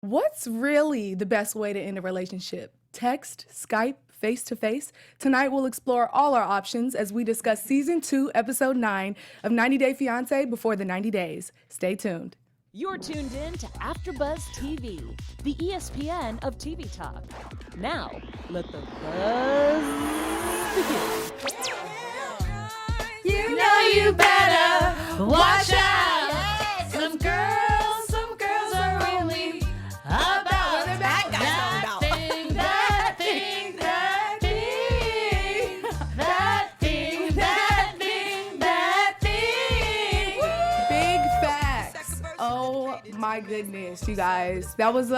What's really the best way to end a relationship? Text, Skype, face-to-face? Tonight we'll explore all our options as we discuss Season 2, Episode 9 of 90 Day Fiancé before the 90 days. Stay tuned. You're tuned in to AfterBuzz TV, the ESPN of TV talk. Now, let the buzz begin. You know you better watch out. Some girls are really about that thing, that thing, that thing, that thing, that thing, that thing. Big facts. Oh my goodness, you guys. That was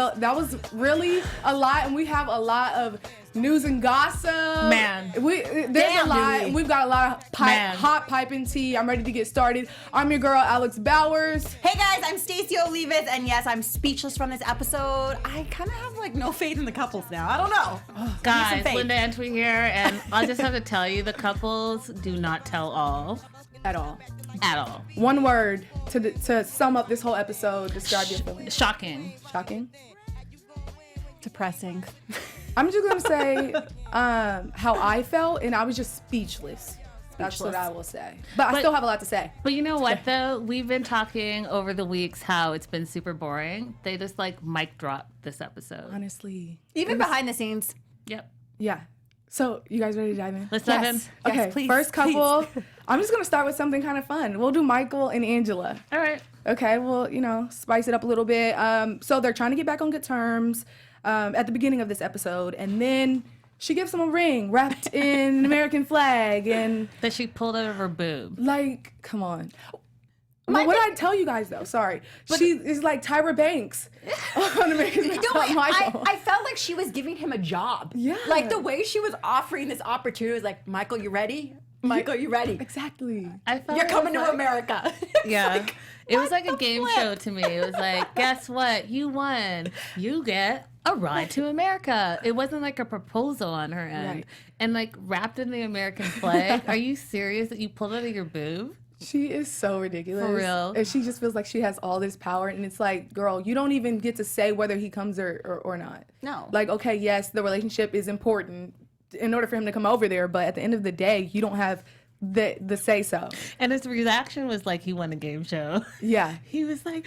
really a lot, and we have a lot of news and gossip. Man. There's a lot. We've got a lot of hot piping tea. I'm ready to get started. I'm your girl, Alex Bowers. Hey guys, I'm Stacey Olivas, and yes, I'm speechless from this episode. I kind of have like no faith in the couples now. I don't know. Guys, Linda Antwi here, and I just have to tell you, the couples do not tell all. At all. At all. One word to sum up this whole episode, describe your feelings. Shocking. Shocking? Depressing. I'm just going to say how I felt, and I was just speechless. That's what I will say. But I still have a lot to say. But you know what, though? We've been talking over the weeks how it's been super boring. They just, mic drop this episode. Honestly. Even behind the scenes. Yep. Yeah. So, you guys ready to dive in? Let's dive in. Okay, Yes, please, first couple. please. I'm just going to start with something kind of fun. We'll do Michael and Angela. All right. Okay, well, spice it up a little bit. So, they're trying to get back on good terms at the beginning of this episode. And then she gives him a ring wrapped in an American flag. And That she pulled out of her boob. come on. What did I tell you guys, though? Sorry. She is like Tyra Banks on American Michael. I felt like she was giving him a job. Yeah. Like the way she was offering this opportunity was like, Michael, you ready? Michael, you ready? Exactly. I felt You're it coming was to America. Yeah. It was like a the game flip? show to me. It was like, guess what? You won. You get a ride to America. It wasn't like a proposal on her end. Right. And wrapped in the American flag. Are you serious that you pulled it out of your boob? She is so ridiculous. For real. And she just feels like she has all this power. And it's like, girl, you don't even get to say whether he comes or not. No. Like, okay, yes, the relationship is important in order for him to come over there. But at the end of the day, you don't have the say so. And his reaction was like he won a game show. Yeah. He was like,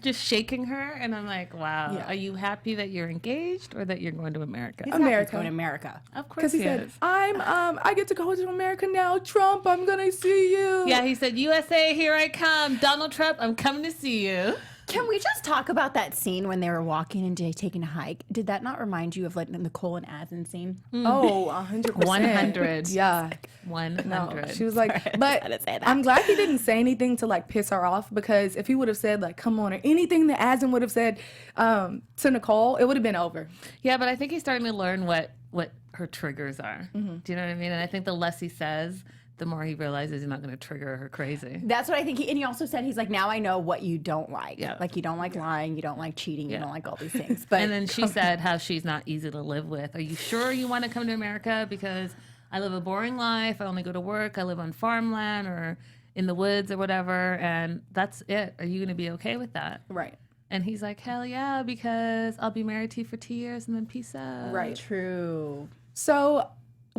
just shaking her. And I'm like, wow. Yeah. Are you happy that you're engaged or that you're going to America? He's America. going to America. Of course Because he said, is. I get to go to America now. Trump, I'm going to see you. Yeah, he said, USA, here I come. Donald Trump, I'm coming to see you. Can we just talk about that scene when they were walking and taking a hike? Did that not remind you of like the Nicole and Asin scene? Oh, 100%. 100. Yeah. 100. No, she was like, Sorry, I but just had to say that. I'm glad he didn't say anything to piss her off, because if he would have said come on, or anything that Asin would have said to Nicole, it would have been over. Yeah, but I think he's starting to learn what her triggers are. Mm-hmm. Do you know what I mean? And I think the less he says, the more he realizes he's not going to trigger her crazy. That's what I think. And he also said, he's like, now I know what you don't like. Yeah. Like you don't like lying, you don't like cheating, you Yeah. don't like all these things. But And then she said how she's not easy to live with. Are you sure you want to come to America? Because I live a boring life. I only go to work. I live on farmland or in the woods or whatever. And that's it. Are you going to be okay with that? Right. And he's like, hell yeah, because I'll be married to you for 2 years and then peace out. Right. true. So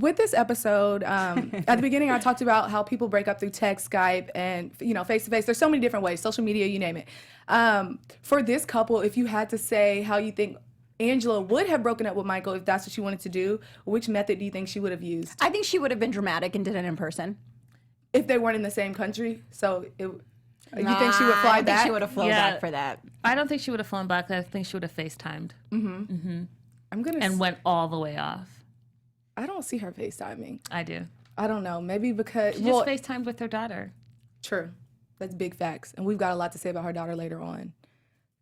with this episode, at the beginning, I talked about how people break up through text, Skype, and face to face. There's so many different ways, social media, you name it. For this couple, if you had to say how you think Angela would have broken up with Michael if that's what she wanted to do, which method do you think she would have used? I think she would have been dramatic and did it in person. If they weren't in the same country, so you think she would fly I think back? she would have flown Yeah. back for that. I don't think she would have flown back. I think she would have FaceTimed I'm gonna. and went all the way off. I don't see her FaceTiming. I do. I don't know. Maybe because She just FaceTimed with her daughter. True. That's big facts. And we've got a lot to say about her daughter later on.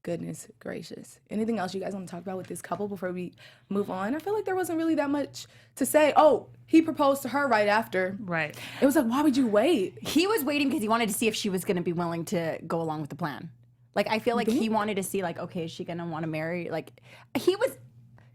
Goodness gracious. Anything else you guys want to talk about with this couple before we move on? I feel like there wasn't really that much to say. Oh, he proposed to her right after. Right. It was like, why would you wait? He was waiting because he wanted to see if she was going to be willing to go along with the plan. Like, I feel like he wanted to see, like, okay, is she going to want to marry? Like, he was,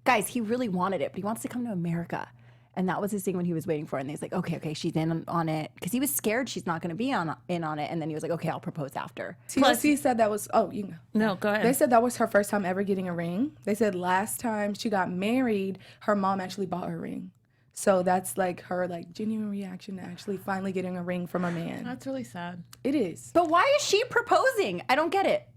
guys, he really wanted it, but he wants to come to America. And that was his thing when he was waiting for it. And he's like, okay, she's in on it. Because he was scared she's not going to be in on it. And then he was like, okay, I'll propose after. TLC said that was, you can go. No, go ahead. They said that was her first time ever getting a ring. They said last time she got married, her mom actually bought her ring. So that's like her like genuine reaction to actually finally getting a ring from a man. That's really sad. It is. But why is she proposing? I don't get it.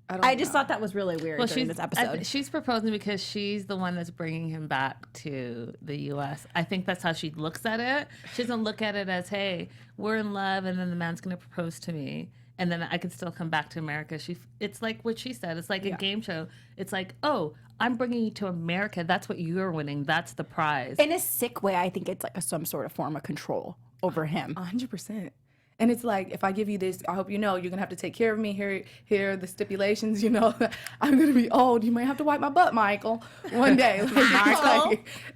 I just know. thought that was really weird during this episode. She's proposing because she's the one that's bringing him back to the U.S. I think that's how she looks at it. She doesn't look at it as, hey, we're in love, and then the man's going to propose to me, and then I can still come back to America. It's like what she said. It's like a game show. It's like, oh, I'm bringing you to America. That's what you're winning. That's the prize. In a sick way, I think it's like some sort of form of control over him. 100%. And it's like, if I give you this, I hope you know you're going to have to take care of me. Here are the stipulations, I'm going to be old. You might have to wipe my butt, Michael, one day.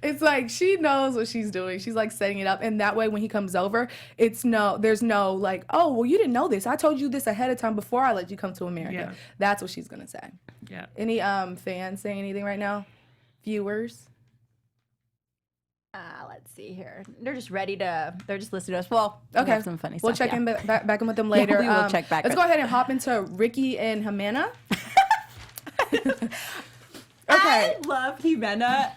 It's like she knows what she's doing. She's like setting it up. And that way when he comes over, there's no like, oh, well, you didn't know this. I told you this ahead of time before I let you come to America. Yeah. That's what she's going to say. Yeah. Any fans saying anything right now? Viewers? Let's see here. They're just listening to us. Well, we have some funny We'll stuff. check in back in with them later. we will check back. Let's go ahead and hop into Ricky and Jimena. Okay. I love Jimena.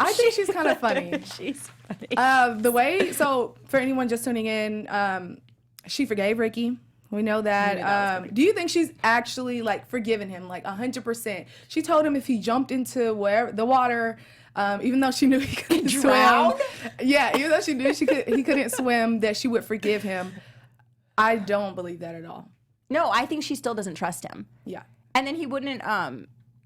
I think she's kind of funny. She's funny. So for anyone just tuning in, she forgave Ricky. We know that. Do you think she's actually like forgiven him, like 100%? She told him if he jumped into the water, even though she knew he couldn't drown? swim. Yeah, even though she knew he couldn't swim, that she would forgive him. I don't believe that at all. No, I think she still doesn't trust him. Yeah. And then he wouldn't.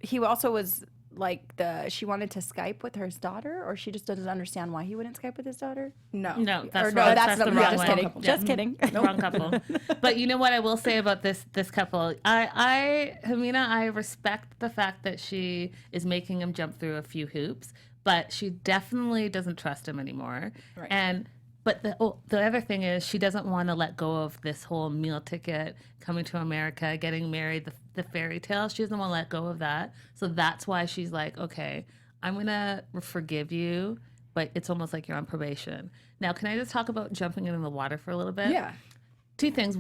He also was like she wanted to Skype with her daughter, or she just doesn't understand why he wouldn't Skype with his daughter. No, that's no, wrong. that's the the wrong just one. kidding. Just kidding. Wrong couple. But you know what I will say about this couple? Jimena, I respect the fact that she is making him jump through a few hoops, but she definitely doesn't trust him anymore. Right. But the other thing is she doesn't want to let go of this whole meal ticket, coming to America, getting married, the fairy tale. She doesn't want to let go of that. So that's why she's like, okay, I'm going to forgive you, but it's almost like you're on probation. Now, can I just talk about jumping in the water for a little bit? Yeah. Two things.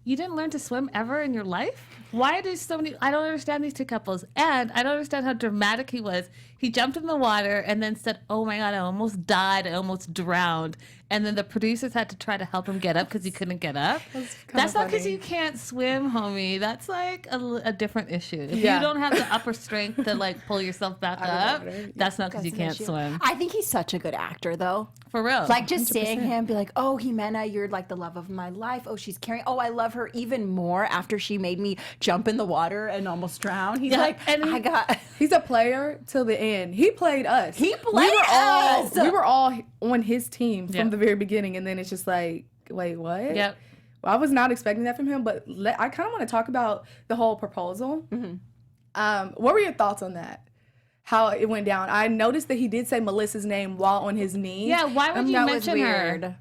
You didn't learn to swim ever in your life? Why do so many, I don't understand these two couples. And I don't understand how dramatic he was. He jumped in the water and then said, oh my God, I almost died. I almost drowned. And then the producers had to try to help him get up because he couldn't get up. That's not because you can't swim, homie. That's like a different issue. If you don't have the upper strength to like pull yourself back up, that's not because you can't swim. I think he's such a good actor, though. For real. Like just seeing him be like, oh, Jimena, you're like the love of my life. Oh, she's caring. Oh, I love her even more after she made me jump in the water and almost drown. He's like, He's a player till the end. He played us. He played us. We were all on his team from the very beginning, and then it's just like, wait, what? Yep. Well, I was not expecting that from him, but I kind of want to talk about the whole proposal. Mm-hmm. What were your thoughts on that? How it went down? I noticed that he did say Melissa's name while on his knee. Yeah, why would you mention her?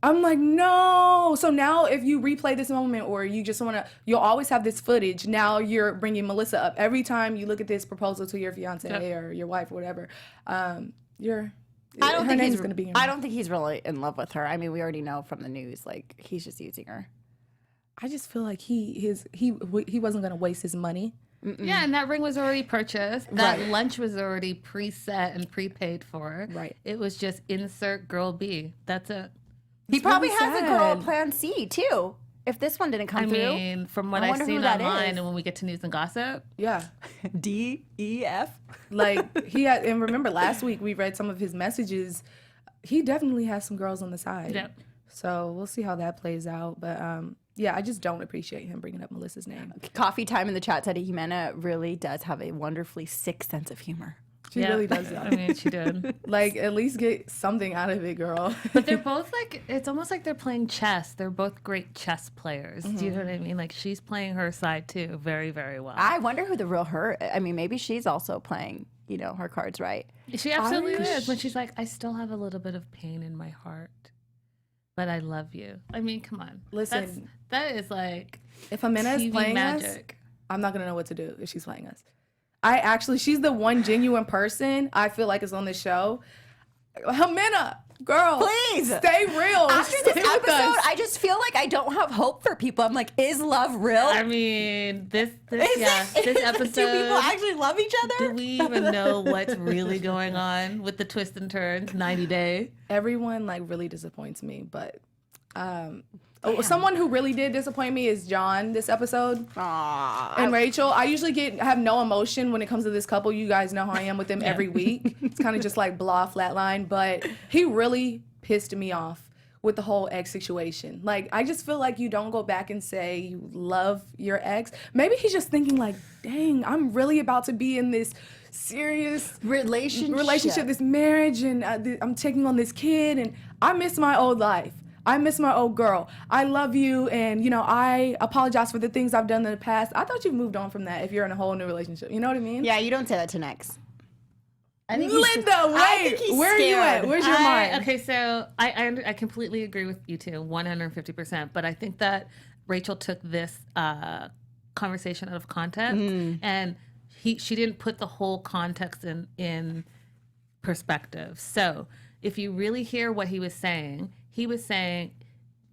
I'm like, no. So now if you replay this moment or you just want to, you'll always have this footage. Now you're bringing Melissa up. Every time you look at this proposal to your fiance or your wife or whatever, I don't think he's really in love with her. I mean, we already know from the news, like he's just using her. I just feel like he wasn't going to waste his money. Mm-mm. Yeah, and that ring was already purchased. That lunch was already preset and prepaid for. Right. It was just insert girl B. That's it. He probably has a girl plan C too. If this one didn't come through. I mean, from what I've seen online and when we get to news and gossip. Yeah. D, E, F. Like he had, and remember last week we read some of his messages. He definitely has some girls on the side. Yep. So we'll see how that plays out. But yeah, I just don't appreciate him bringing up Melissa's name. Coffee Time in the chat said Jimena really does have a wonderfully sick sense of humor. She really does that. I mean, she did. Like, at least get something out of it, girl. But they're both like, it's almost like they're playing chess. They're both great chess players. Mm-hmm. Do you know what I mean? Like, she's playing her side too very, very well. I wonder who the real her, I mean, maybe she's also playing, her cards right. She absolutely is. When she's like, I still have a little bit of pain in my heart, but I love you. I mean, come on. Listen. That is like if Jimena is playing magic. us, I'm not going to know what to do if she's playing us. she's the one genuine person I feel like is on this show. Jimena, girl, Please. stay real. After Stay this with episode, us. I just feel like I don't have hope for people. I'm like, is love real? I mean, this Is episode. Do people actually love each other? Do we even know what's really going on with the twists and turns? 90 Day. Everyone like really disappoints me, but someone who really did disappoint me is John this episode. Aww. And Rachel. I usually have no emotion when it comes to this couple. You guys know how I am with them every week. It's kind of just like blah, flatline. But he really pissed me off with the whole ex situation. Like, I just feel like you don't go back and say you love your ex. Maybe he's just thinking like, dang, I'm really about to be in this serious relationship, this marriage, and I'm taking on this kid, and I miss my old life. I miss my old girl. I love you, and I apologize for the things I've done in the past. I thought you've moved on from that if you're in a whole new relationship. You know what I mean? Yeah, you don't say that to Nex. I think Linda, wait. Where are you at? Where's your mind? Okay, so I completely agree with you two, 150%. But I think that Rachel took this conversation out of context, and she didn't put the whole context in perspective. So if you really hear what he was saying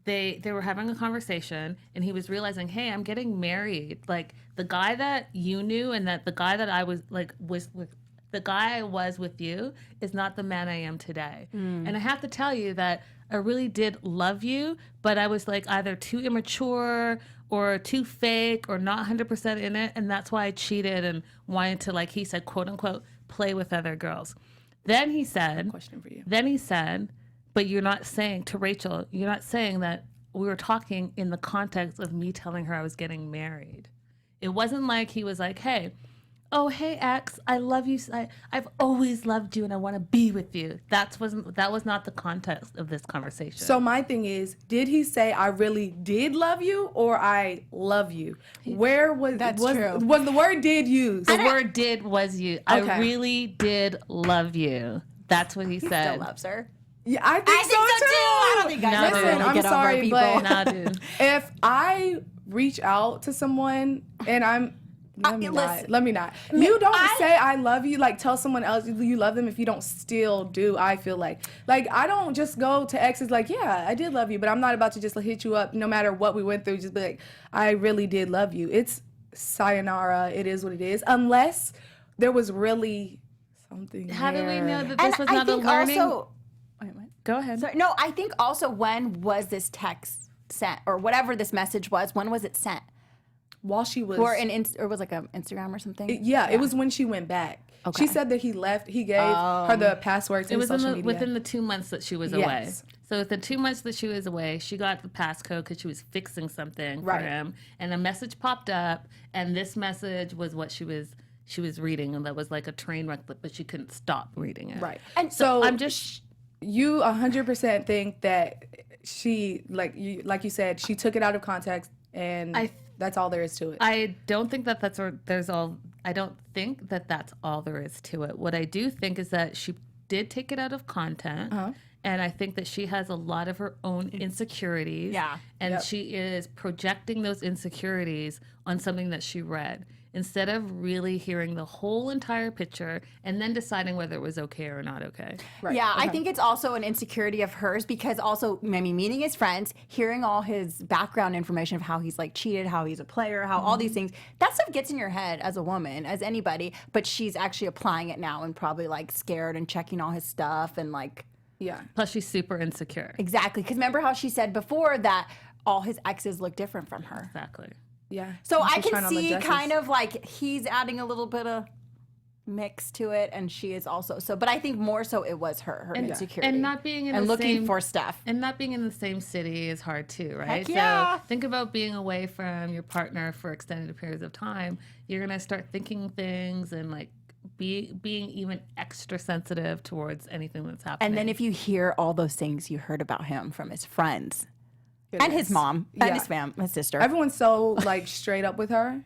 they were having a conversation, and he was realizing, hey, I'm getting married. Like, the guy that you knew and that the guy that I was with, the guy I was with you is not the man I am today. And I have to tell you that I really did love you, but I was like either too immature or too fake or not 100% in it. And that's why I cheated and wanted to, like he said, quote unquote, play with other girls. Then he said, Question for you. Then he said, but you're not saying to Rachel, you're not saying that we were talking in the context of me telling her I was getting married. It wasn't like he was like, hey, ex, I love you. I've always loved you and I want to be with you. That was not the context of this conversation. So my thing is, did he say I really did love you or I love you? Where was the word did used? The word did was you. Okay. I really did love you. That's what he said. Still loves her. Yeah, I think so too. I don't think guys No, ever dude. really I'm get over sorry, people. but- Nah, dude. If I reach out to someone and let me not. You don't say I love you, like tell someone else you love them if you don't still do. I feel like I don't just go to exes like, yeah, I did love you, but I'm not about to just hit you up no matter what we went through, just be like, I really did love you. It's sayonara. It is what it is. Unless there was really something How do we know that And this was I not a think learning? also, wait, what? Go ahead. Sorry, no, I think also when was this text sent or whatever this message was? When was it sent? while she was Or was like an Instagram or something? it was when she went back. Okay. She said that he left. He gave her the password to It his was social media. within the 2 months that she was away. Yes. So within 2 months that she was away, she got the passcode because she was fixing something Right. for him, and a message popped up, and this message was what she was reading, and that was like a train wreck, but she couldn't stop reading it. Right. And So I'm just you 100% think that she like you said, she took it out of context, and that's all there is to it. I don't think that I don't think that that's all there is to it. What I do think is that she did take it out of content. And I think that she has a lot of her own insecurities. Yeah. And she is projecting those insecurities on something that she read instead of really hearing the whole entire picture and then deciding whether it was okay or not okay. Right. Yeah, I think it's also an insecurity of hers because also, I mean, meeting his friends, hearing all his background information of how he's like cheated, how he's a player, how all these things, that stuff gets in your head as a woman, as anybody, but she's actually applying it now and probably like scared and checking all his stuff and like. Yeah. Plus, she's super insecure. Exactly, because remember how she said before that all his exes look different from her. Exactly. Yeah. So I She's trying can on the see dresses. kind of like he's adding a little bit of mix to it, and she is also so. But I think more so it was her insecurity And not being in and the looking same, for stuff. And not being in the same city is hard too, right? Heck yeah. So think about being away from your partner for extended periods of time. You're gonna start thinking things and like being even extra sensitive towards anything that's happening. And then if you hear all those things you heard about him from his friends and his mom and his sister, Everyone's so like straight up with her.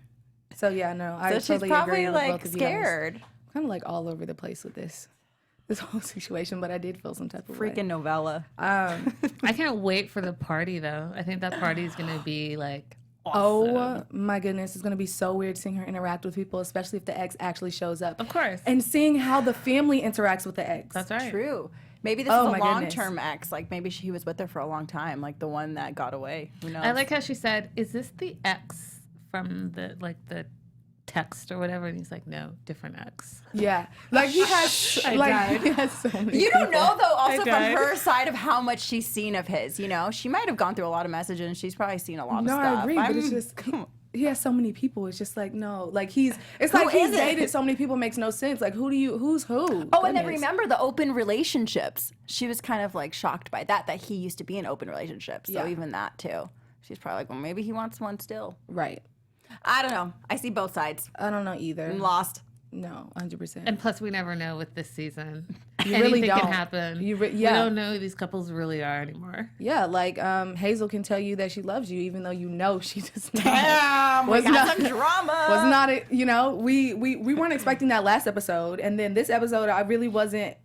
So yeah, no, I so she's totally probably agree with like both of you guys. scared. I'm kind of like all over the place with this whole situation, but I did feel some type of way. Freaking novella. I can't wait for the party though. I think that party is gonna be like awesome. Oh my goodness, it's gonna be so weird seeing her interact with people, especially if the ex actually shows up. Of course. And seeing how the family interacts with the ex. That's right. True. Maybe this Oh, is my a goodness. long-term ex. Like maybe he was with her for a long time, like the one that got away. Who knows? I like how she said, "Is this the ex from the text or whatever?" And he's like, "No, different ex." Yeah, like he has, he has so many. You don't know though. Also from died. her side of how much she's seen of his. You know, she might have gone through a lot of messages. And she's probably seen a lot of No, stuff. I agree, but it's just he has so many people. It's just like no, like it's like he's is it? dated so many people, makes no sense. Like who's who? Oh, and then Goodness. remember the open relationships. She was kind of like shocked by that he used to be in open relationships. So Yeah. even that too. She's probably like, well, maybe he wants one still. Right. I don't know. I see both sides. I don't know either. I'm lost. No, 100%. And plus, we never know with this season. You Anything really can don't. happen. Yeah. We don't know who these couples really are anymore. Yeah, like Hazel can tell you that she loves you, even though you know she does not. Damn, we Was got not- some drama. Was not it? You know, we weren't expecting that last episode, and then this episode, I really wasn't.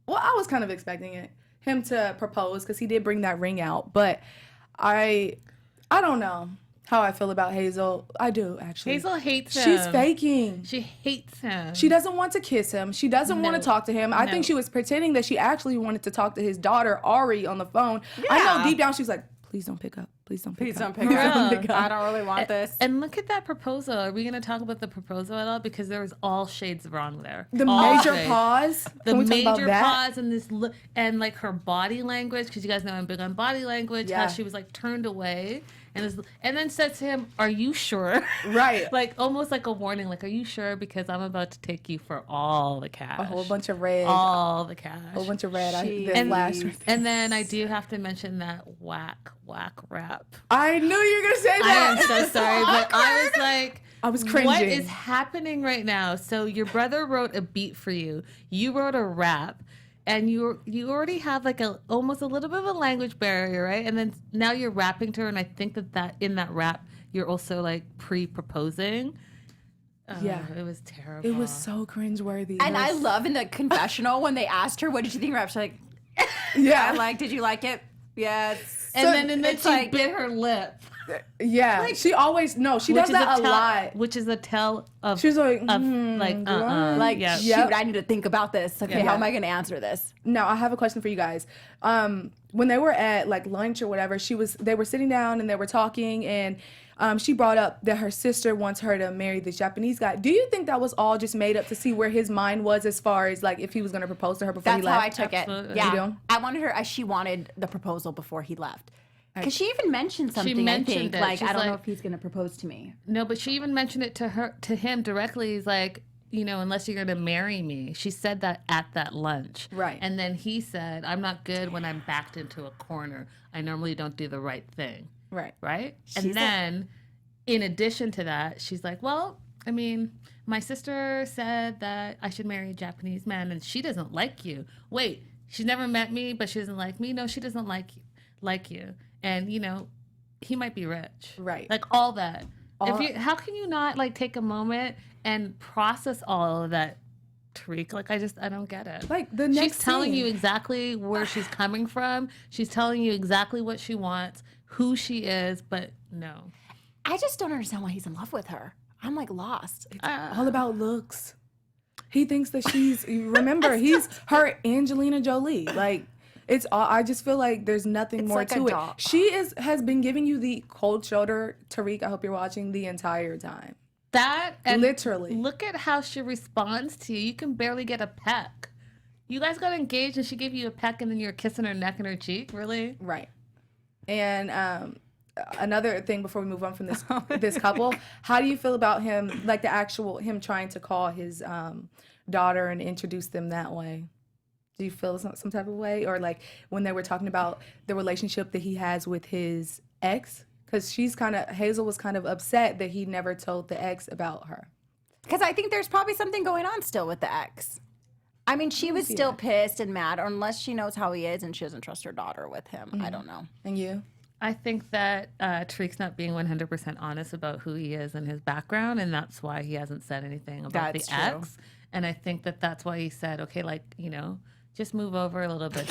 Well, I was kind of expecting him to propose because he did bring that ring out, but I don't know how I feel about Hazel. I do actually. Hazel hates him. She's faking. She hates him. She doesn't want to kiss him. She doesn't want to No. talk to him. I No. think she was pretending that she actually wanted to talk to his daughter, Ari, on the phone. I know deep down she's like, please don't pick up. Please don't pick Please up. don't pick up. Girl. I don't really want this. And look at that proposal. Are we going to talk about the proposal at all? Because there was all shades wrong there. The All major shades. pause. The Can we talk about major that? pause and this look and like her body language, because you guys know I'm big on body language. Yeah. How she was like turned away and then said to him, "Are you sure?" Right. Like almost like a warning. Like, "Are you sure? Because I'm about to take you for all the cash. A whole bunch of red. all the cash." A whole bunch of red. Jeez. The flash. And then I do have to mention that whack rap. I knew you were gonna say I that. am so sorry, but I was like, I was what cringing. is happening right now? So your brother wrote a beat for you. You wrote a rap, and you already have like almost a little bit of a language barrier, right? And then now you're rapping to her, and I think that in that rap you're also like pre-proposing. Yeah. It was terrible. It was so cringeworthy. And I love in the confessional when they asked her, what did you think of rap? She's like, yeah, did you like it? Yes. and then it's she like- bit her lip. yeah. She always she does that a lot. Which is a tell of She's like, like Like, yeah. shoot, Yep. I need to think about this. Okay, Yeah. how am I going to answer this? Now I have a question for you guys. When they were at like lunch or whatever, they were sitting down and they were talking, and she brought up that her sister wants her to marry this Japanese guy. Do you think that was all just made up to see where his mind was as far as like if he was going to propose to her before That's he how left? I took Absolutely. it. Yeah. You do? I wanted her, she wanted the proposal before he left. Because she even mentioned something, mentioned I think, it. like, She's I don't know like- if he's going to propose to me. No, but she even mentioned it to him directly. He's like, unless you're going to marry me. She said that at that lunch. Right. And then he said, I'm not good when I'm backed into a corner. I normally don't do the right thing. Right. Right? She's And then, in addition to that, she's like, well, I mean, my sister said that I should marry a Japanese man, and she doesn't like you. Wait, she's never met me, but she doesn't like me? No, she doesn't like you. And, he might be rich. Right. Like all that. How can you not like take a moment and process all of that, Tariq? Like I don't get it. Like the next She's telling scene. you exactly where she's coming from. She's telling you exactly what she wants, who she is, but no. I just don't understand why he's in love with her. I'm like lost. all about looks. He thinks that remember, he's her Angelina Jolie. Like, it's all, I just feel like there's nothing It's more like a to it. doll. She has been giving you the cold shoulder, Tariq, I hope you're watching, the entire time. That and Literally. look at how she responds to you. You can barely get a peck. You guys got engaged and she gave you a peck and then you're kissing her neck and her cheek? Really? Right. And another thing before we move on from this couple, how do you feel about him, like him trying to call his daughter and introduce them that way? Do you feel some type of way? Or like when they were talking about the relationship that he has with his ex? Because Hazel was kind of upset that he never told the ex about her. Because I think there's probably something going on still with the ex. I mean, she was still pissed and mad, or unless she knows how he is and she doesn't trust her daughter with him. I don't know. And you? I think that Tariq's not being 100% honest about who he is and his background, and that's why he hasn't said anything about That's the true. ex. And I think that's why he said, okay, just move over a little bit.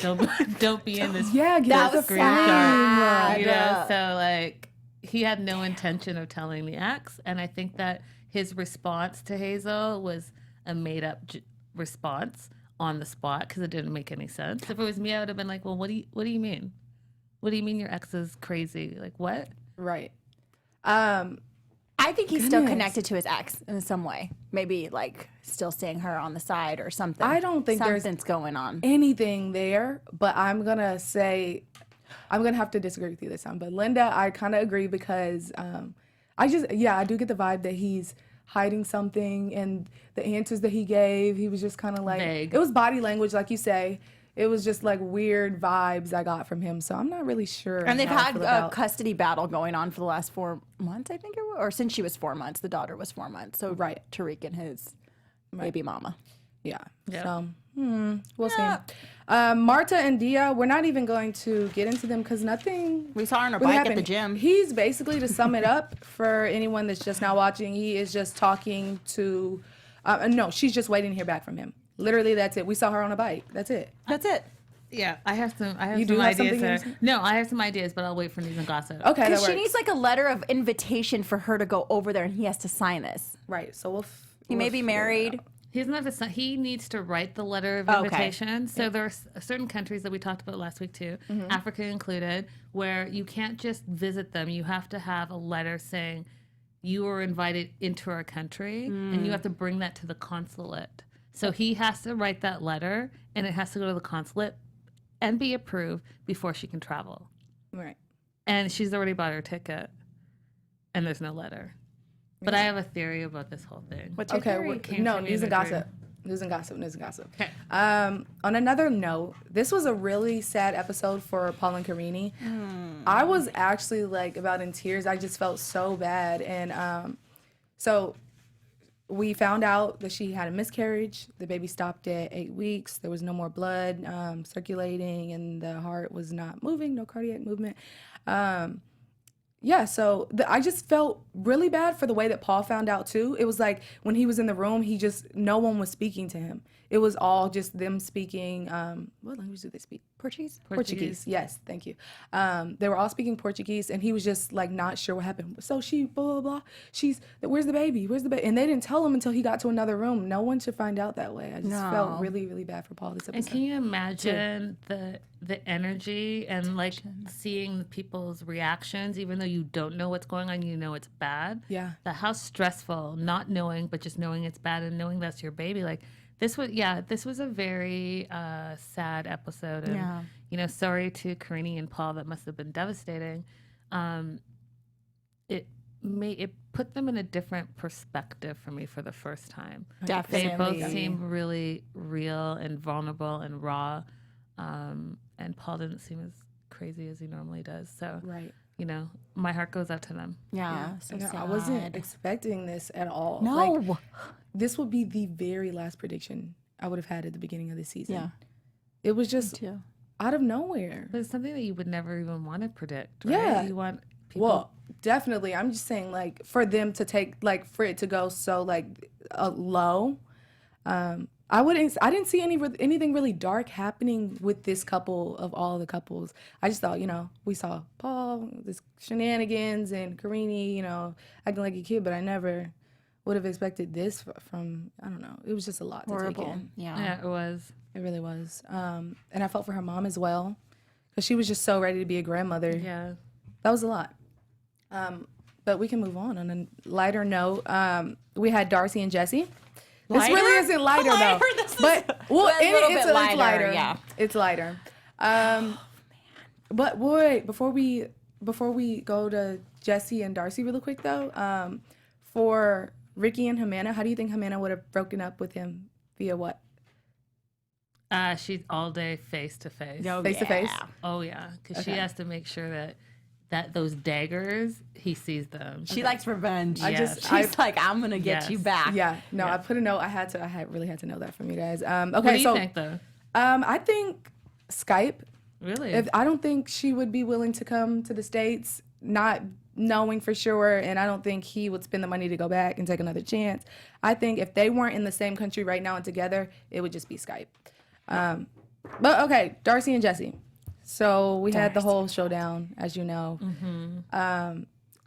Don't be in this. Yeah, get That off the was frame. sad. So he had no intention of telling the ex, and I think that his response to Hazel was a made-up response on the spot because it didn't make any sense. If it was me, I would have been like, "Well, what do you mean? What do you mean your ex is crazy? Like what?" Right. I think he's still connected to his ex in some way. Maybe like still seeing her on the side or something. I don't think something's going on. anything there, but I'm going to have to disagree with you this time. But Linda, I kind of agree because I do get the vibe that he's hiding something, and the answers that he gave, he was just kind of like, vague. It was body language, like you say. It was just like weird vibes I got from him. So I'm not really sure. And they've how I had feel a about- custody battle going on for the last 4 months, I think it was. Or since she was 4 months. The daughter was 4 months. So Right. Tariq and his baby mama. Yeah. Yeah. So we'll see. Marta and Dia, we're not even going to get into them because nothing. We saw her on her really bike at happened. the gym. He's basically, to sum it up for anyone that's just now watching, he is just talking to. No, she's just waiting to hear back from him. Literally, that's it. We saw her on a bike. That's it. That's it. Yeah, I have some. I have You some do have ideas. something There. to say? No, I have some ideas, but I'll wait for news and gossip. Okay, that Because works. she needs like a letter of invitation for her to go over there, and he has to sign this. Right. So we'll. He may be married. He doesn't have to sign. He needs to write the letter of Okay. invitation. So there are certain countries that we talked about last week too, Africa included, where you can't just visit them. You have to have a letter saying you were invited into our country, and you have to bring that to the consulate. So he has to write that letter, and it has to go to the consulate and be approved before she can travel. Right. And she's already bought her ticket, and there's no letter. But I have a theory about this whole thing. What's your theory? Came No, to me news in and a dream. gossip. News and gossip. News and gossip. Okay. On another note, this was a really sad episode for Paul and Karini. I was actually like about in tears. I just felt so bad. And so we found out that she had a miscarriage. The baby stopped at 8 weeks. There was no more blood circulating, and the heart was not moving, no cardiac movement. Yeah, so I just felt really bad for the way that Paul found out too. It was like when he was in the room, no one was speaking to him. It was all just them speaking. What language do they speak? Portuguese. Yes, thank you. They were all speaking Portuguese, and he was just like not sure what happened. So she blah blah blah. Where's the baby? Where's the baby? And they didn't tell him until he got to another room. No one should find out that way. I just felt really really bad for Paul this episode. And can you imagine the energy and like seeing people's reactions, even though you don't know what's going on, you know it's bad. Yeah. How stressful, not knowing, but just knowing it's bad and knowing that's your baby. Like this was a very sad episode. And, you know, sorry to Karini and Paul, that must have been devastating. It put them in a different perspective for me for the first time. Definitely. They both seem really real and vulnerable and raw. And Paul didn't seem as crazy as he normally does. So, Right. you know, my heart goes out to them. Yeah. So And sad. I wasn't expecting this at all. No. Like, this would be the very last prediction I would have had at the beginning of the season. Yeah. It was just too. out of nowhere. But it's something that you would never even want to predict, right? Yeah. You want people... Well, definitely. I'm just saying, like, for them to take, like, for it to go so, like, low. I didn't see anything really dark happening with this couple of all the couples. I just thought, you know, we saw Paul, this shenanigans, and Karini, you know, acting like a kid, but I never would have expected this from, I don't know. It was just a lot to take in. Yeah, it was. It really was. And I felt for her mom as well, because she was just so ready to be a grandmother. Yeah. That was a lot. But we can move on a lighter note. We had Darcy and Jessie. This really isn't lighter though. But well, a little bit it's lighter, lighter. yeah. It's lighter. But wait, before we go to Jessie and Darcy really quick though, for Ricky and Jimena, how do you think Jimena would have broken up with him via what? She's all day face to face. Face to face? Oh yeah, because she Okay. has to make sure that those daggers, he sees them. She likes revenge. Yes. She's like, I'm gonna get Yes. you back. Yeah, no, I put a note. I really had to know that from you guys. Okay, What do you so think though? I think Skype. Really? I don't think she would be willing to come to the States, not knowing for sure, and I don't think he would spend the money to go back and take another chance. I think if they weren't in the same country right now and together, it would just be Skype. But okay, Darcy and Jessie. So we had the whole showdown, as you know.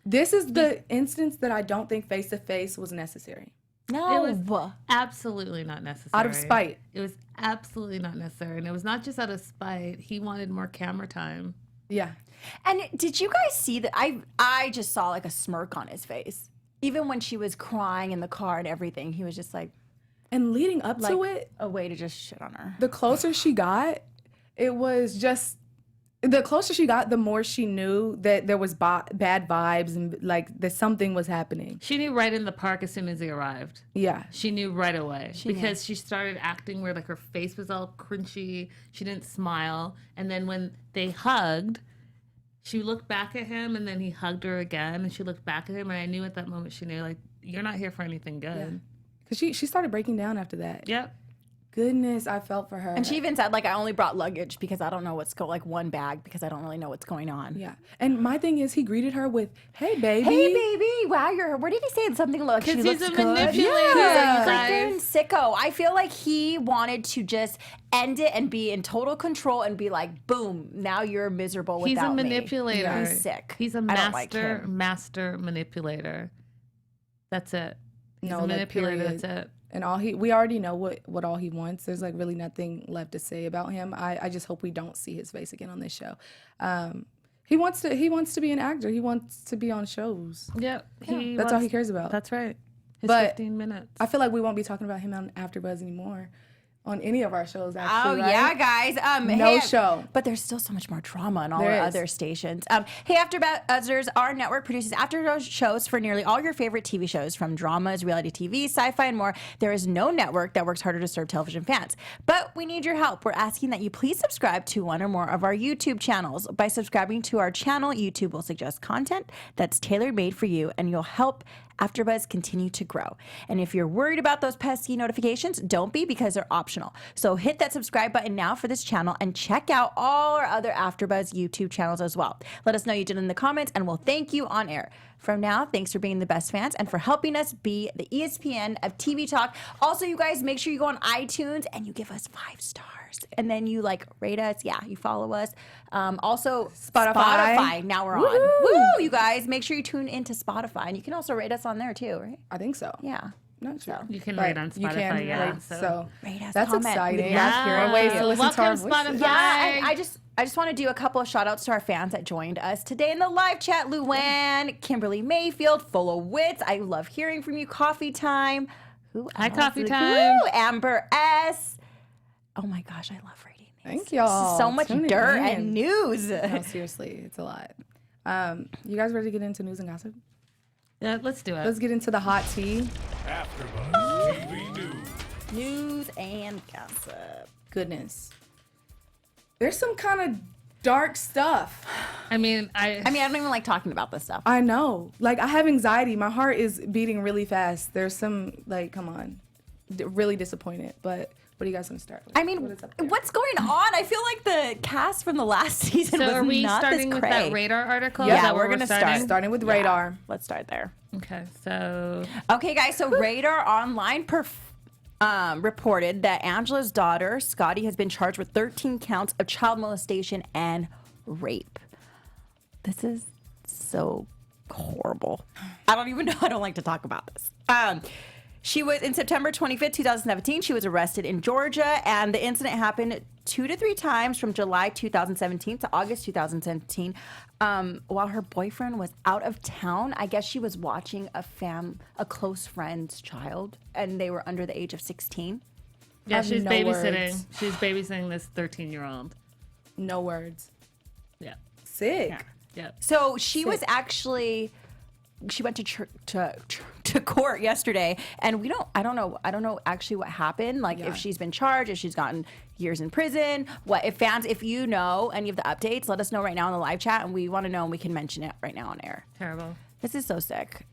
This is the instance that I don't think face-to-face was necessary. No. It was absolutely not necessary. Out of spite. It was absolutely not necessary. And it was not just out of spite. He wanted more camera time. Yeah. And did you guys see that? I just saw like a smirk on his face. Even when she was crying in the car and everything, he was just like And leading up to it, a way to just shit on her. the closer she got, it was just, the closer she got, the more she knew that there was bad vibes and like that something was happening. She knew right in the park as soon as he arrived. Yeah. She knew right away because she started acting where like her face was all crunchy. She didn't smile. And then when they hugged, she looked back at him and then he hugged her again and she looked back at him. And I knew at that moment, she knew like, you're not here for anything good. Because she started breaking down after that. Yep. Goodness, I felt for her. And she even said, like, I only brought luggage because I don't know what's like one bag because I don't really know what's going on. Yeah. And my thing is, he greeted her with, hey, baby. Hey, baby. Wow, where did he say something like she Because looks he's a good? manipulator, Yeah. you Freaking guys. sicko. I feel like he wanted to just end it and be in total control and be like, boom, now you're miserable He's without a me. manipulator. He's sick. He's a I don't like master, him. master manipulator. That's it. He's No, a like, manipulator. period. That's it. And we already know what all he wants. There's like really nothing left to say about him. I just hope we don't see his face again on this show. He wants to be an actor. He wants to be on shows. Yep. That's all he cares about. That's right. His But 15 minutes. I feel like we won't be talking about him on AfterBuzz anymore, on any of our shows. Oh, Actually, right? yeah, guys. No show. But there's still so much more drama on all There our is. other stations. Hey, AfterBuzzers, our network produces after shows for nearly all your favorite TV shows, from dramas, reality TV, sci-fi, and more. There is no network that works harder to serve television fans. But we need your help. We're asking that you please subscribe to one or more of our YouTube channels. By subscribing to our channel, YouTube will suggest content that's tailor-made for you, and you'll help AfterBuzz continue to grow. And if you're worried about those pesky notifications, don't be, because they're optional. So hit that subscribe button now for this channel and check out all our other AfterBuzz YouTube channels as well. Let us know you did in the comments and we'll thank you on air. From now, thanks for being the best fans and for helping us be the ESPN of TV talk. Also, you guys, make sure you go on iTunes and you give us 5 stars. And then you like rate us. Yeah, you follow us. Also, Spotify. Now we're on. Woo, you guys. Make sure you tune into Spotify. And you can also rate us on there too, right? I think so. Yeah. Not sure. You can But rate on you Spotify, can yeah. rate, So- so Rate us, that's comment. exciting. We love hearing More ways from to you. listen to our Welcome, voices. Spotify. Yeah, and I just want to do a couple of shout outs to our fans that joined us today in the live chat. Luann, Kimberly Mayfield, full of wits. I love hearing from you. Coffee Time. Who Hi, else? Coffee Woo, Time. Amber S. Oh my gosh, I love reading these. Thank y'all. So much Tuning dirt in. and news. No, seriously, it's a lot. You guys ready to get into news and gossip? Yeah, let's do it. Let's get into the hot tea. AfterBuzz TV News. News and gossip. Goodness. There's some kind of dark stuff. I mean, I don't even like talking about this stuff. I know. Like, I have anxiety. My heart is beating really fast. There's some, like, come on. Really disappointed. But what are you guys going to start with? I mean, What is up there? what's going on? I feel like the cast from the last season so was are we not starting this with cray. that radar article? Yeah, Is that we're where gonna starting? Starting with radar. Let's start there. Okay, so Okay, guys. So Radar Online reported that Angela's daughter, Scotty, has been charged with 13 counts of child molestation and rape. This is so horrible. I don't even know. I don't like to talk about this. She was in September 25th, 2017. She was arrested in Georgia, and the incident happened 2 to 3 times from July 2017 to August 2017. While her boyfriend was out of town, I guess she was watching a close friend's child, and they were under the age of 16. yeah, have she's no babysitting. words. She's babysitting this 13-year-old. No words. Yeah, Sick. yeah. So she was actually, she went to court yesterday, and I don't know actually what happened. Like if she's been charged, if she's gotten years in prison. What if fans, if you know any of the updates, let us know right now in the live chat, and we want to know, and we can mention it right now on air. Terrible. This is so sick.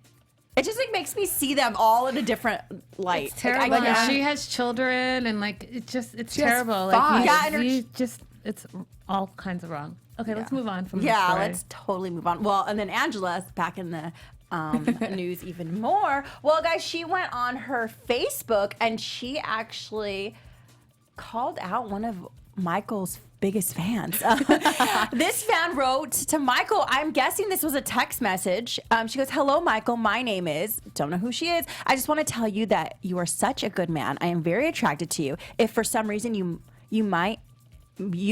It just like makes me see them all in a different light. It's terrible. Like, And she has children, and like it's She has terrible. 5. Like Yeah, and her it's all kinds of wrong. Okay, let's move on from this Yeah, story. let's totally move on. Well, and then Angela's back in the news even more. Well, guys, she went on her Facebook and she actually called out one of Michael's biggest fans. This fan wrote to Michael. I'm guessing this was a text message. She goes, "Hello, Michael. My name is," don't know who she is. "I just want to tell you that you are such a good man. I am very attracted to you. If for some reason you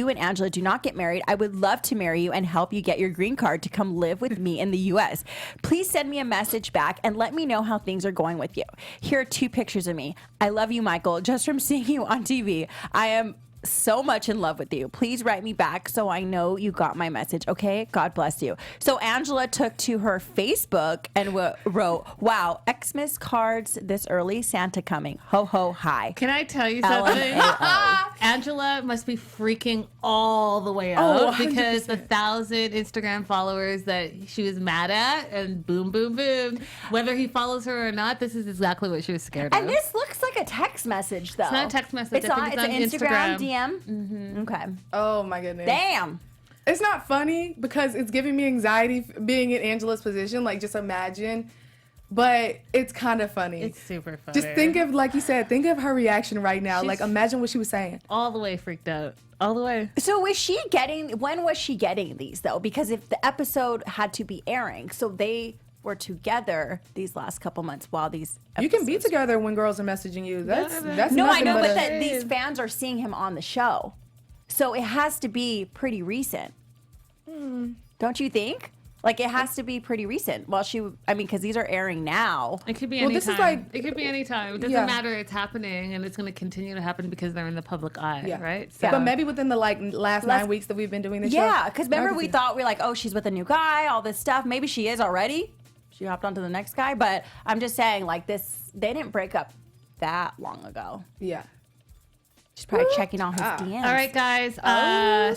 and Angela do not get married, I would love to marry you and help you get your green card to come live with me in the U.S. Please send me a message back and let me know how things are going with you. Here are 2 pictures of me. I love you, Michael. Just from seeing you on TV, I am so much in love with you. Please write me back so I know you got my message. Okay? God bless you." So Angela took to her Facebook and wrote, "Wow, Xmas cards this early, Santa coming. Ho ho hi." Can I tell you something? LMAO. Angela must be freaking all the way out because the 1,000 Instagram followers that she was mad at, and boom, boom, boom. Whether he follows her or not, this is exactly what she was scared And of. this looks like a text message, though. It's not a text message. It's I on, think it's an it's on Instagram Instagram. DM. Okay. Oh my goodness. Damn. It's not funny because it's giving me anxiety being in Angela's position. Like, just imagine. But it's kind of funny. It's super funny. Just think of, like you said, think of her reaction right now. She's- Like, imagine what she was saying. all the way freaked out. All the way. So when was she getting these, though? Because if the episode had to be airing, so they were together these last couple months while these You can be episodes- together when girls are messaging you. That's No, I nothing know, but a- that these fans are seeing him on the show. So it has to be pretty recent. Don't you think? Like, it has to be pretty recent. Well, because these are airing now. It could be Well, any this time. is like- It could be any time. It doesn't Yeah. matter. It's happening, and it's going to continue to happen because they're in the public eye, Yeah. right? But maybe within the last 9 weeks that we've been doing this show. Yeah, because remember I can we see- thought we're like, oh, she's with a new guy, all this stuff. Maybe she is already. She hopped onto the next guy, but I'm just saying, like, they didn't break up that long ago. Yeah. She's probably checking all his DMs. All right, guys.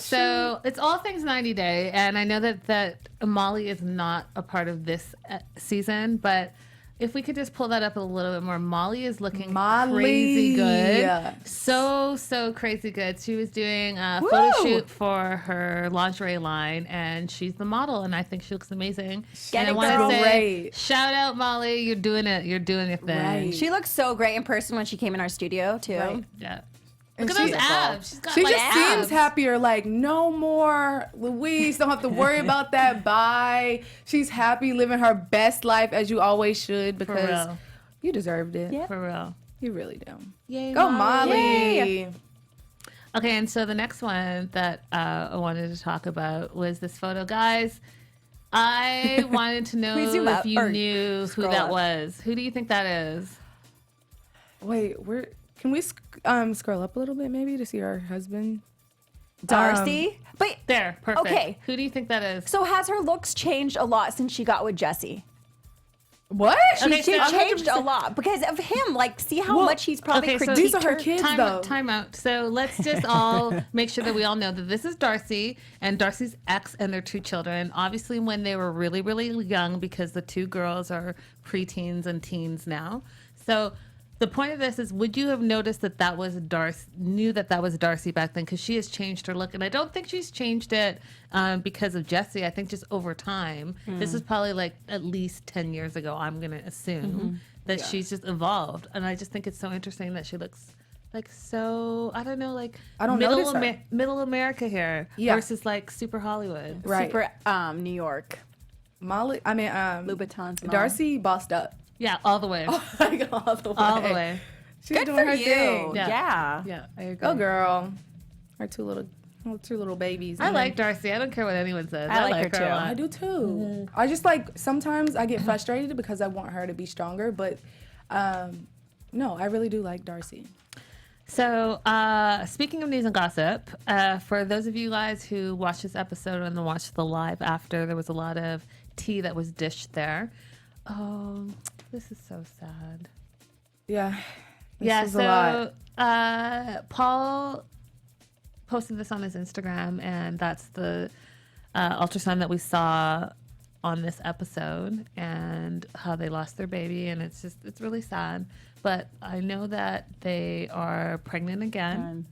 So it's all things 90 Day, and I know that Molly is not a part of this season, but if we could just pull that up a little bit more, Molly is looking crazy good. So crazy good. She was doing a photo shoot for her lingerie line, and she's the model, and I think she looks amazing. Get and I it, wanna girl. say, Great. shout out, Molly. You're doing it. You're doing your thing. Right. She looks so great in person when she came in our studio, too. Right. Yeah. And Look at she- those abs. She's got She like just abs. seems happier. Like, no more Louise. Don't have to worry about that. Bye. She's happy, living her best life as you always should because real. you deserved it. Yeah. For real. You really do. Yay, Go, Molly. Yay. Okay, and so the next one that I wanted to talk about was this photo. Guys, I wanted to know Please zoom if up you or knew who scroll that up. was. Who do you think that is? Wait, can we scroll up a little bit maybe to see her husband? Darcy. But There, perfect. Okay. Who do you think that is? so has her looks changed a lot since she got with Jesse? What? Okay, She so changed a lot because of him. Like, see how much he's probably okay, so critiqued these are her her. kids, though. Time out. So let's just all make sure that we all know that this is Darcy and Darcy's ex and their 2 children. Obviously, when they were really, really young, because the 2 girls are preteens and teens now. So the point of this is, would you have noticed that was Darcy? Knew that was Darcy back then, because she has changed her look, and I don't think she's changed it because of Jessie. I think just over time. This is probably like at least 10 years ago. I'm gonna assume that she's just evolved, and I just think it's so interesting that she looks like so. I don't know, like I don't notice her. middle America here versus like super Hollywood. Right. Super New York. Louboutin's mom. Darcy. Darcy bossed up. Yeah, all the way, Like, all the way. all the way. She's Good doing for her you. thing. Yeah. Yeah, I agree. Go, girl. Her two little babies. I like Darcy. I don't care what anyone says. I like her a too. lot. I do too. I just sometimes I get frustrated because I want her to be stronger, but no, I really do like Darcy. So, speaking of news and gossip, for those of you guys who watched this episode and then watched the live after, there was a lot of tea that was dished there. Oh, this is so sad. Yeah. Yeah, This is a lot. so Paul posted this on his Instagram, and that's the ultrasound that we saw on this episode and how they lost their baby, and it's really sad. But I know that they are pregnant again,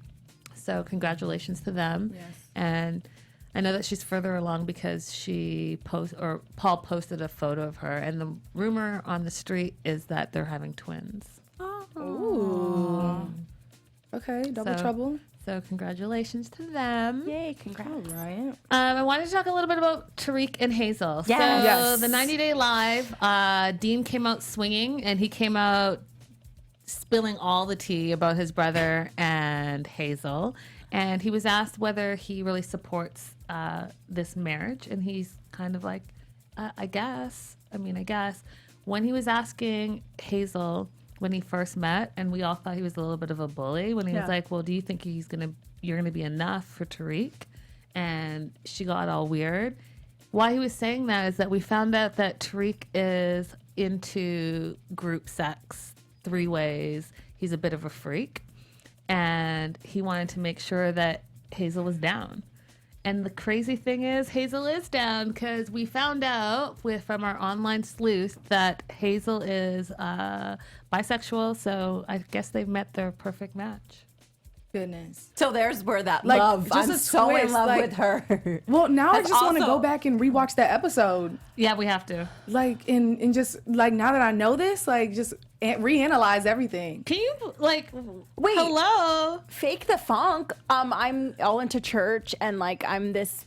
so congratulations to them. Yes. And I know that she's further along because Paul posted a photo of her, and the rumor on the street is that they're having twins. Ooh. Okay. Okay, double So- trouble. So congratulations to them. Yay, congrats. All right. I wanted to talk a little bit about Tariq and Hazel. Yes. So Yes. the 90-day live, Dean came out swinging, and he came out spilling all the tea about his brother and Hazel. And he was asked whether he really supports this marriage, and he's kind of like, I guess. When he was asking Hazel when he first met, and we all thought he was a little bit of a bully, when he was like, well, do you think you're gonna be enough for Tariq? And she got all weird. Why he was saying that is that we found out that Tariq is into group sex 3 ways. He's a bit of a freak, and he wanted to make sure that Hazel was down. And the crazy thing is, Hazel is down, because we found out from our online sleuth that Hazel is bisexual. So I guess they've met their perfect match. Goodness. So there's where that Like, love. just I'm a so in twist, love like- with her. Well, now I That's just want to also- go back and rewatch that episode. Yeah, we have to. Like, and just, like, now that I know this, like, just reanalyze everything. Can you Wait. Hello. Fake the funk. I'm all into church and like I'm this.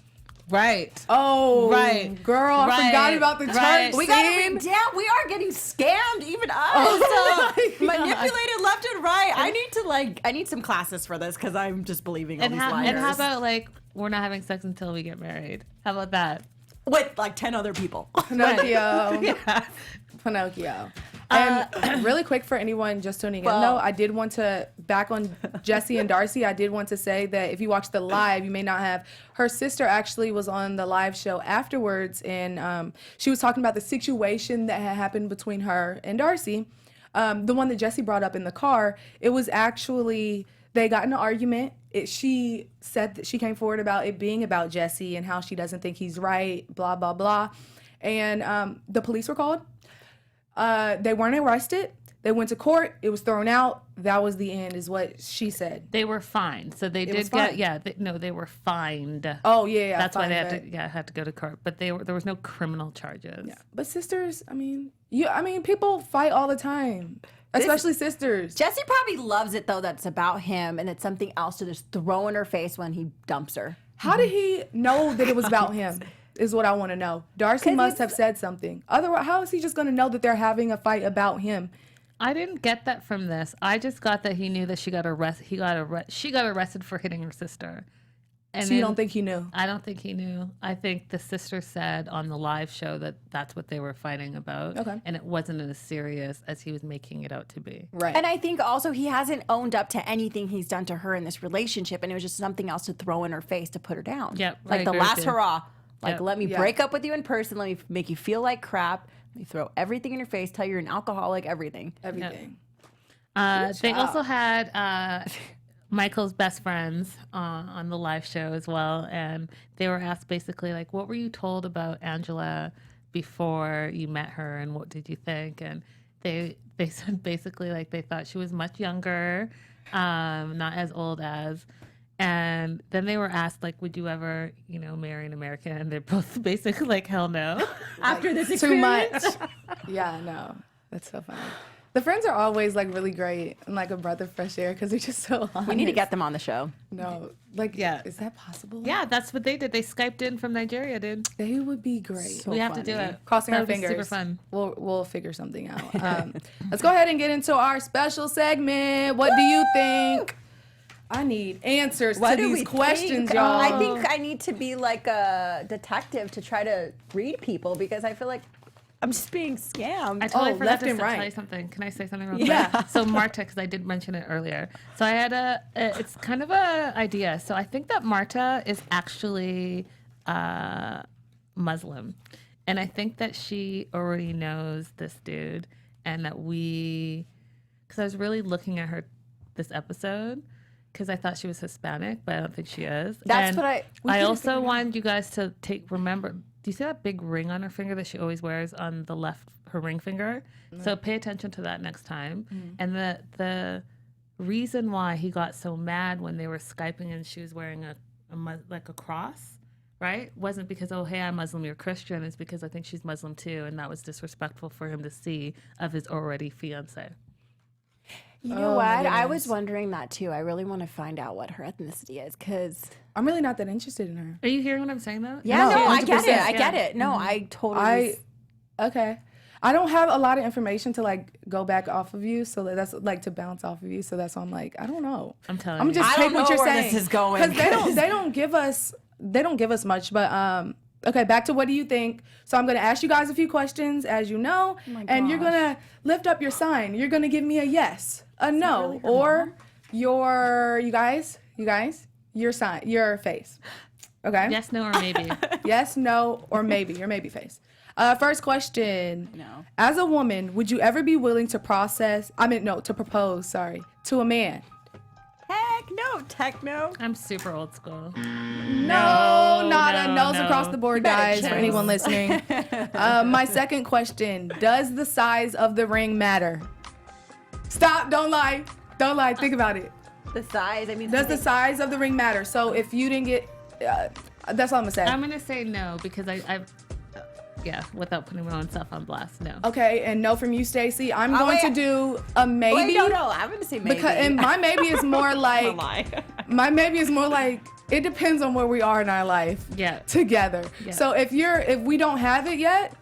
Right. Oh, Right. girl, I Right. forgot about the church Right. We gotta scene. read down. We are getting scammed, even us. Oh my God. Manipulated left and right. I need some classes for this because I'm just believing all And these how, liars. and how about like we're not having sex until we get married? How about that? with like 10 other people? Pinocchio. Yeah. Pinocchio. And really quick for anyone just tuning in, though, I did want to, back on Jessie and Darcy, I did want to say that if you watch the live, you may not have. Her sister actually was on the live show afterwards, and she was talking about the situation that had happened between her and Darcy. The one that Jessie brought up in the car, it was actually, they got in an argument. She said that she came forward about it being about Jessie and how she doesn't think he's right, blah, blah, blah. And the police were called. They weren't arrested. They went to court. It was thrown out. That was the end, is what she said. They were fined, so they was did get. fined. Yeah, they were fined. Oh yeah, That's why they fine, had to. Yeah, had to go to court, but there was no criminal charges. Yeah. But sisters, I mean, people fight all the time, especially sisters. Jesse probably loves it though. That's about him, and it's something else to just throw in her face when he dumps her. How did he know that it was about him? Is what I want to know. Darcy 'Cause must have said something. Otherwise, how is he just going to know that they're having a fight about him? I didn't get that from this. I just got that he knew that she got arrested. She got arrested for hitting her sister. And So you then- don't think he knew? I don't think he knew. I think the sister said on the live show that that's what they were fighting about. Okay. And it wasn't as serious as he was making it out to be. Right. And I think also he hasn't owned up to anything he's done to her in this relationship, and it was just something else to throw in her face to put her down. Yep, I like the agree with last you. hurrah. Like, Yep. let me Yeah. break up with you in person. Let me make you feel like crap. Let me throw everything in your face. Tell you you're an alcoholic. Everything. Everything. They also had Michael's best friends on the live show as well, and they were asked basically like, "What were you told about Angela before you met her, and what did you think?" And they said basically like they thought she was much younger, not as old as. And then they were asked like, "Would you ever, marry an American?" And they're both basically like, "Hell no." After this Too experience. much. Yeah, no. That's so funny. The friends are always like really great and like a breath of fresh air because they're just so honest. We need to get them on the show. No, like, Yeah. is that possible? Yeah, that's what they did. They Skyped in from Nigeria, dude. They would be great. So We have to do funny. it. Crossing That our would be fingers. Super fun. We'll figure something out. Let's go ahead and get into our special segment. What do you think? I need answers to these questions, y'all. I think I need to be like a detective to try to read people because I feel like I'm just being scammed. I totally forgot left to and tell right. you something. Can I say something real quick? Yeah. So Marta, because I did mention it earlier. So I had it's kind of a idea. So I think that Marta is actually Muslim. And I think that she already knows this dude and that because I was really looking at her this episode because I thought she was Hispanic, but I don't think she is. That's And what I- we I could've also figured out. wanted you guys to remember. Do you see that big ring on her finger that she always wears on the left, her ring finger? So pay attention to that next time. And the reason why he got so mad when they were Skyping and she was wearing a cross, right? Wasn't because, oh, hey, I'm Muslim, you're Christian. It's because I think she's Muslim too. And that was disrespectful for him to see of his already fiance. You know Oh, my what? I goodness. was wondering that too. I really want to find out what her ethnicity is because. I'm really not that interested in her. Are you hearing what I'm saying though? Yeah, no, I get it. 100%. I get it. No, I totally. Okay. I don't have a lot of information to like go back off of you, so that's like to bounce off of you. So that's why I'm like, I don't know. I'm telling I'm you. just I take don't what know you're where saying. this is going, because they don't give us much. But okay, back to what do you think? So I'm gonna ask you guys a few questions, as you know, and you're gonna lift up your sign. You're gonna give me a yes, a no, or you guys, your sign, your face. Okay. Yes, no, or maybe. Yes, no, or maybe. Your maybe face. First question. No. As a woman, would you ever be willing to propose, to a man? Heck no, techno. I'm super old school. No, nada. No's no. across the board, guys, for anyone listening. My second question. Does the size of the ring matter? Stop. Don't lie. Don't lie. Think about it. The size. I mean, Does the size of the ring matter? So if you didn't get... that's all I'm going to say. I'm gonna say no because I've without putting my own stuff on blast, no. Okay, and no from you, Stacey. I'm going wait. to do a maybe. Wait, no. I'm gonna say maybe. Because and my maybe is more like my maybe is more like it depends on where we are in our life together. Yeah. So if we don't have it yet,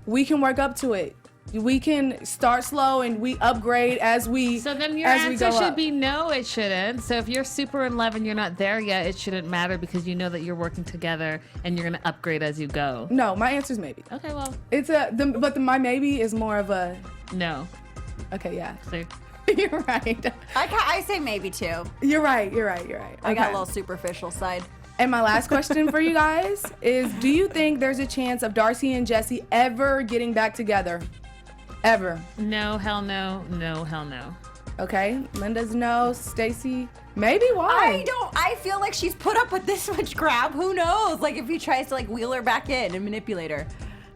we can work up to it. We can start slow and we upgrade as we So then your as we answer go should up. be no, it shouldn't. So if you're super in love and you're not there yet, it shouldn't matter because you know that you're working together and you're gonna upgrade as you go. No, my answer is maybe. Okay, well, It's my maybe is more of a no. okay, yeah. See? You're right. I say maybe too. You're right. I got Okay. a little superficial side. And my last question for you guys is, do you think there's a chance of Darcy and Jessie ever getting back together? Ever? No, hell no. No, hell no. Okay, Linda's no. Stacey, maybe. Why? I feel like she's put up with this much crap. Who knows? Like if he tries to like wheel her back in and manipulate her.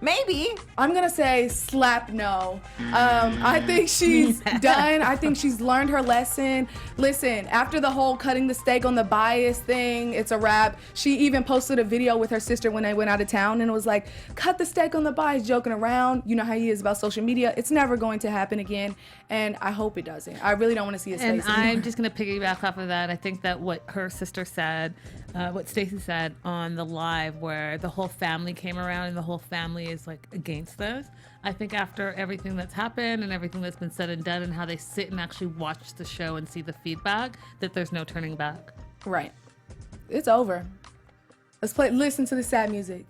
Maybe. I'm gonna say slap no. I think she's done. I think she's learned her lesson. Listen, after the whole cutting the steak on the bias thing, it's a wrap. She even posted a video with her sister when they went out of town and it was like, cut the steak on the bias, joking around. You know how he is about social media. It's never going to happen again. And I hope it doesn't. I really don't want to see his And face anymore. I'm just going to piggyback off of that. I think that what her sister said, what Stacey said on the live where the whole family came around and the whole family is like against this. I think after everything that's happened and everything that's been said and done and how they sit and actually watch the show and see the feedback, that there's no turning back. Right. It's over. Listen to the sad music.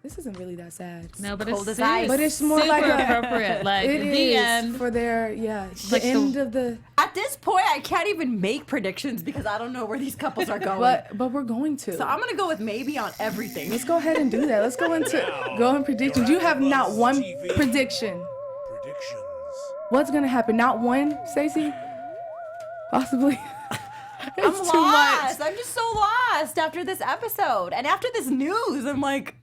This isn't really that sad. No, but Cold it's as ice. But it's more super like a, appropriate. Like it the is end. for their Like the end of the. At this point, I can't even make predictions because I don't know where these couples are going. But we're going to. So I'm gonna go with maybe on everything. Let's go ahead and do that. Let's go in predictions. You have not one prediction. Predictions. What's gonna happen? Not one, Stacey? Possibly. I'm It's too lost. much. I'm just so lost after this episode and after this news. I'm like,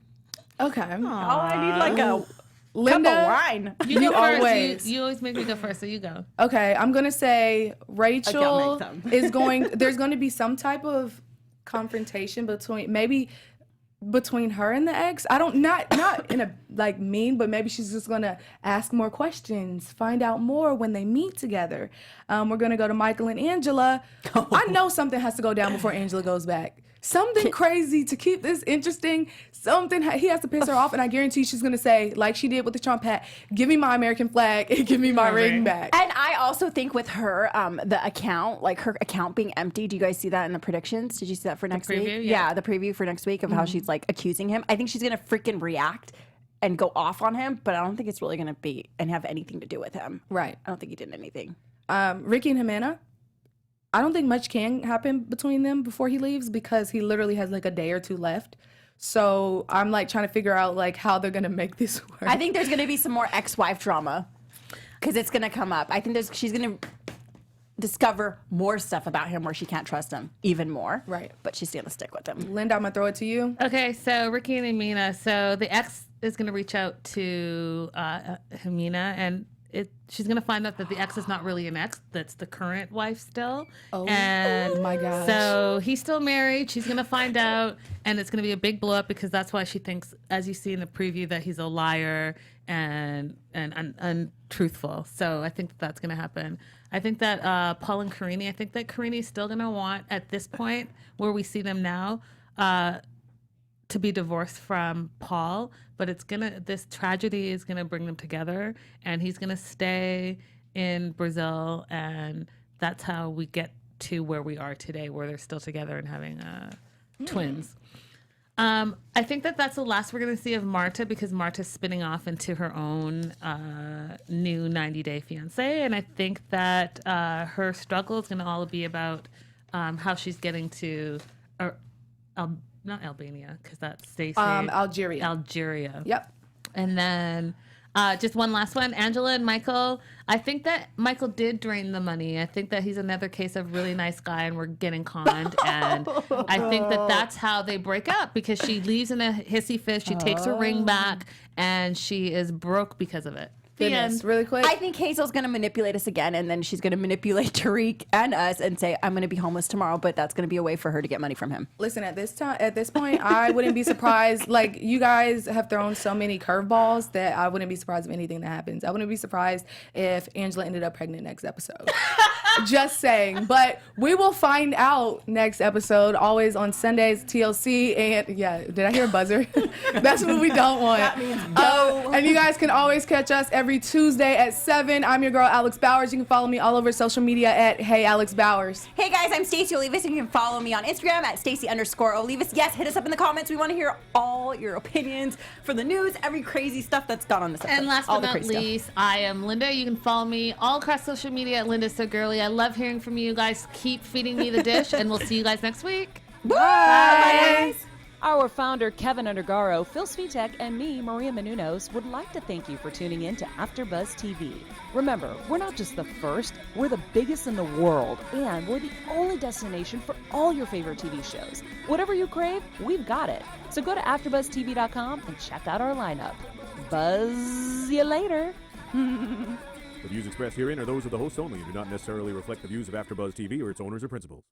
Okay. oh, I need like a cup Linda, of wine. You You go first. always. You always make me go first, so you go. Okay, I'm gonna say Rachel make some. is going. There's going to be some type of confrontation between her and the ex. I don't not in a like mean, but maybe she's just gonna ask more questions, find out more when they meet together. We're gonna go to Michael and Angela. I know something has to go down before Angela goes back. Something crazy to keep this interesting. He has to piss her off, and I guarantee she's gonna say, like she did with the Trump hat, "Give me my American flag and give me my ring back." And I also think with her, the account, like her account being empty. Do you guys see that in the predictions? Did you see that for next preview? week? Yeah. The preview for next week of how she's like accusing him. I think she's gonna freaking react and go off on him, but I don't think it's really gonna be and have anything to do with him. Right. I don't think he did anything. Ricky and Jimena. I don't think much can happen between them before he leaves because he literally has like a day or two left. So I'm like trying to figure out like how they're gonna make this work. I think there's gonna be some more ex-wife drama because it's gonna come up. I think she's gonna discover more stuff about him where she can't trust him even more. Right. But she's gonna stick with him. Linda, I'm gonna throw it to you. Okay, so Ricky and Amina. So the ex is going to reach out to Amina, and she's going to find out that the ex is not really an ex. That's the current wife still. Oh, and my gosh. So he's still married. She's going to find out, and it's going to be a big blow up because that's why she thinks, as you see in the preview, that he's a liar and untruthful. So I think that's going to happen. I think that Paul and Karini, I think that Karini's still going to want, at this point, where we see them now, to be divorced from Paul, but this tragedy is going to bring them together, and he's going to stay in Brazil, and that's how we get to where we are today, where they're still together and having twins. I think that that's the last we're going to see of Marta, because Marta's spinning off into her own new 90-day fiancé. And I think that her struggle is going to all be about how she's getting to, not Albania, because that's Stacey. Algeria. Yep. And then just one last one, Angela and Michael. I think that Michael did drain the money. I think that he's another case of really nice guy and we're getting conned. And I think that that's how they break up, because she leaves in a hissy fit. She takes her ring back and she is broke because of it. Goodness, really quick. I think Hazel's going to manipulate us again, and then she's going to manipulate Tariq and us and say, I'm going to be homeless tomorrow, but that's going to be a way for her to get money from him. Listen, at this point, I wouldn't be surprised. Like, you guys have thrown so many curveballs that I wouldn't be surprised if anything that happens. I wouldn't be surprised if Angela ended up pregnant next episode. Just saying. But we will find out next episode, always on Sundays, TLC. And yeah, did I hear a buzzer? That's what we don't want. That means go. And you guys can always catch us every Tuesday at 7. I'm your girl, Alex Bowers. You can follow me all over social media at Hey Alex Bowers. Hey guys, I'm Stacey Olivas, and you can follow me on Instagram at Stacey_Olivas. Yes, hit us up in the comments. We want to hear all your opinions for the news, every crazy stuff that's gone on this episode. And last all but the not crazy least, I am Linda. You can follow me all across social media at Linda So Girly. I love hearing from you guys. Keep feeding me the dish, and we'll see you guys next week. Bye, guys. Our founder, Kevin Undergaro, Phil Svitek, and me, Maria Menounos, would like to thank you for tuning in to AfterBuzz TV. Remember, we're not just the first, we're the biggest in the world, and we're the only destination for all your favorite TV shows. Whatever you crave, we've got it. So go to AfterBuzzTV.com and check out our lineup. Buzz you later. The views expressed herein are those of the hosts only and do not necessarily reflect the views of AfterBuzz TV or its owners or principals.